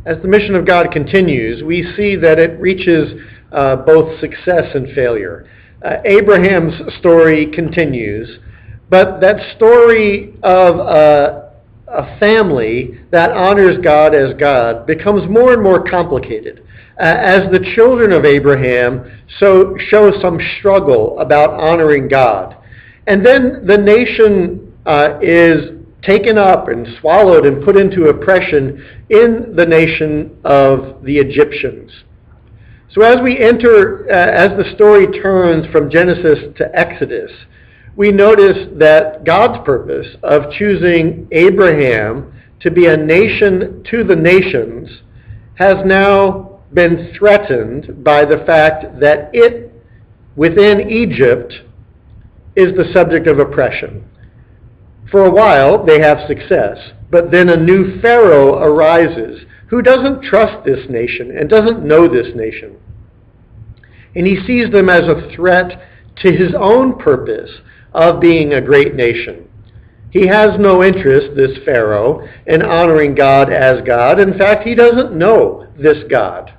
as the mission of God continues, we see that it reaches both success and failure. Abraham's story continues, but that story of a family that honors God as God becomes more and more complicated as the children of Abraham show some struggle about honoring God. And then the nation is taken up and swallowed and put into oppression in the nation of the Egyptians. So as we enter, as the story turns from Genesis to Exodus, we notice that God's purpose of choosing Abraham to be a nation to the nations has now been threatened by the fact that it, within Egypt, is the subject of oppression. For a while, they have success, but then a new Pharaoh arises who doesn't trust this nation and doesn't know this nation. And he sees them as a threat to his own purpose of being a great nation. He has no interest, this Pharaoh, in honoring God as God. In fact, he doesn't know this God.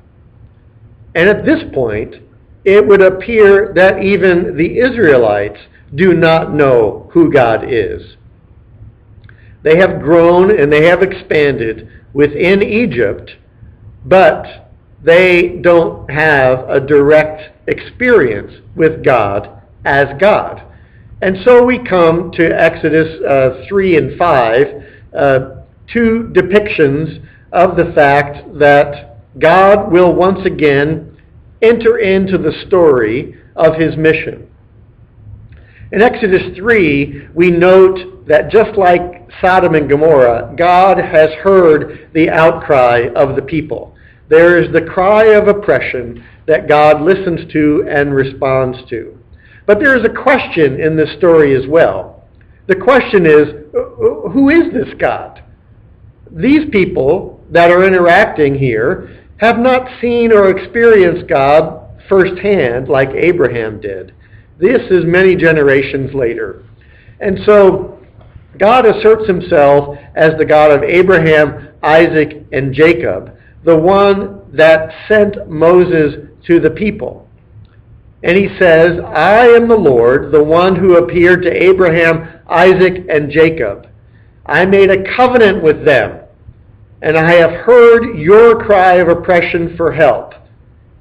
And at this point, it would appear that even the Israelites do not know who God is. They have grown and they have expanded within Egypt, but they don't have a direct experience with God as God. And so we come to Exodus 3 and 5, two depictions of the fact that God will once again enter into the story of his mission. In Exodus 3, we note that just like Sodom and Gomorrah, God has heard the outcry of the people. There is the cry of oppression that God listens to and responds to. But there is a question in this story as well. The question is, who is this God? These people that are interacting here have not seen or experienced God firsthand like Abraham did. This is many generations later. And so God asserts himself as the God of Abraham, Isaac, and Jacob, the one that sent Moses to the people. And he says, I am the Lord, the one who appeared to Abraham, Isaac, and Jacob. I made a covenant with them, and I have heard your cry of oppression for help,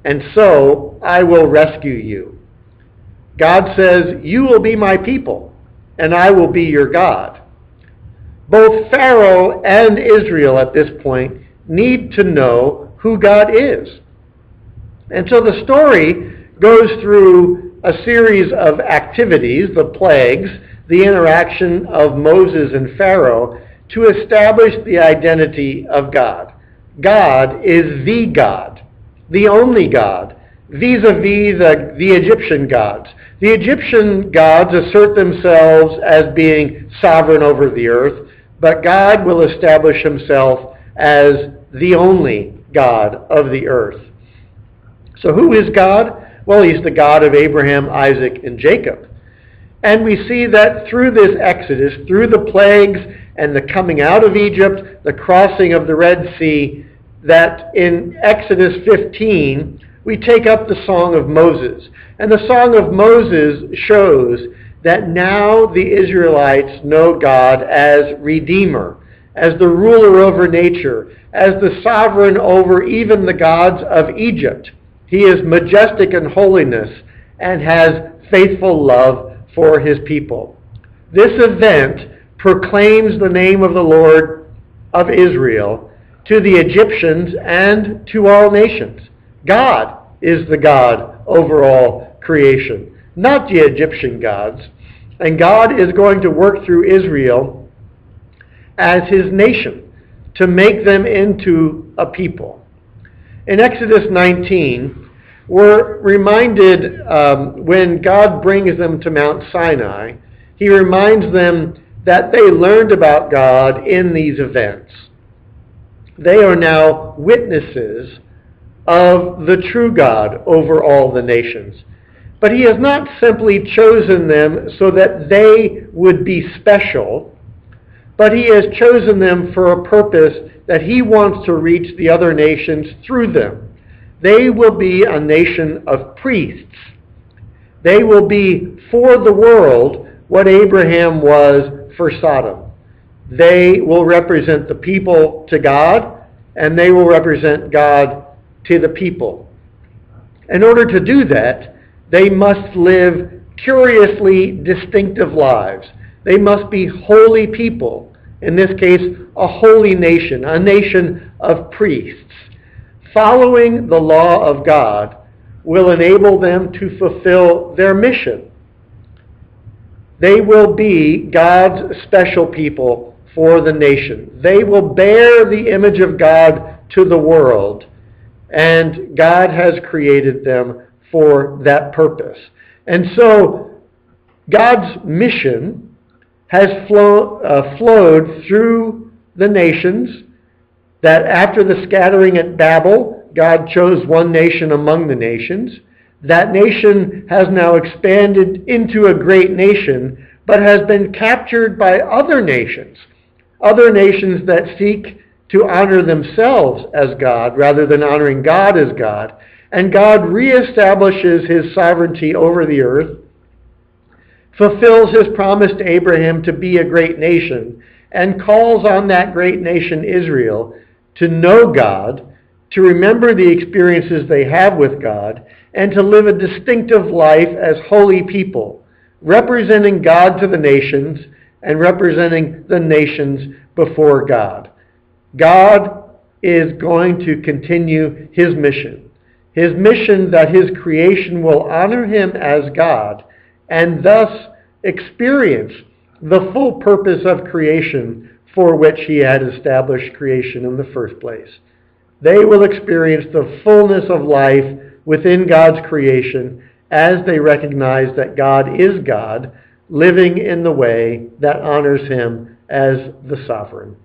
and so I will rescue you. God says, you will be my people, and I will be your God. Both Pharaoh and Israel at this point need to know who God is. And so the story goes through a series of activities, the plagues, the interaction of Moses and Pharaoh, to establish the identity of God. God is the God, the only God, vis-a-vis the Egyptian gods. The Egyptian gods assert themselves as being sovereign over the earth, but God will establish himself as the only God of the earth. So who is God? Well, he's the God of Abraham, Isaac, and Jacob. And we see that through this Exodus, through the plagues and the coming out of Egypt, the crossing of the Red Sea, that in Exodus 15, we take up the Song of Moses. And the Song of Moses shows that now the Israelites know God as Redeemer, as the ruler over nature, as the sovereign over even the gods of Egypt. He is majestic in holiness and has faithful love for his people. This event proclaims the name of the Lord of Israel to the Egyptians and to all nations. God is the God over all creation, not the Egyptian gods. And God is going to work through Israel as his nation to make them into a people. In Exodus 19, we're reminded when God brings them to Mount Sinai, he reminds them that they learned about God in these events. They are now witnesses of the true God over all the nations. But he has not simply chosen them so that they would be special, but he has chosen them for a purpose that he wants to reach the other nations through them. They will be a nation of priests. They will be for the world what Abraham was for Sodom. They will represent the people to God, and they will represent God to the people. In order to do that, they must live curiously distinctive lives. They must be holy people. In this case, a holy nation, a nation of priests. Following the law of God will enable them to fulfill their mission. They will be God's special people for the nation. They will bear the image of God to the world, and God has created them for that purpose. And so God's mission has flowed through the nations, that after the scattering at Babel, God chose one nation among the nations. That nation has now expanded into a great nation, but has been captured by other nations that seek to honor themselves as God rather than honoring God as God. And God reestablishes his sovereignty over the earth, fulfills his promise to Abraham to be a great nation, and calls on that great nation, Israel, to know God, to remember the experiences they have with God, and to live a distinctive life as holy people, representing God to the nations and representing the nations before God. God is going to continue his mission that his creation will honor him as God and thus experience the full purpose of creation for which he had established creation in the first place. They will experience the fullness of life within God's creation as they recognize that God is God, living in the way that honors him as the sovereign.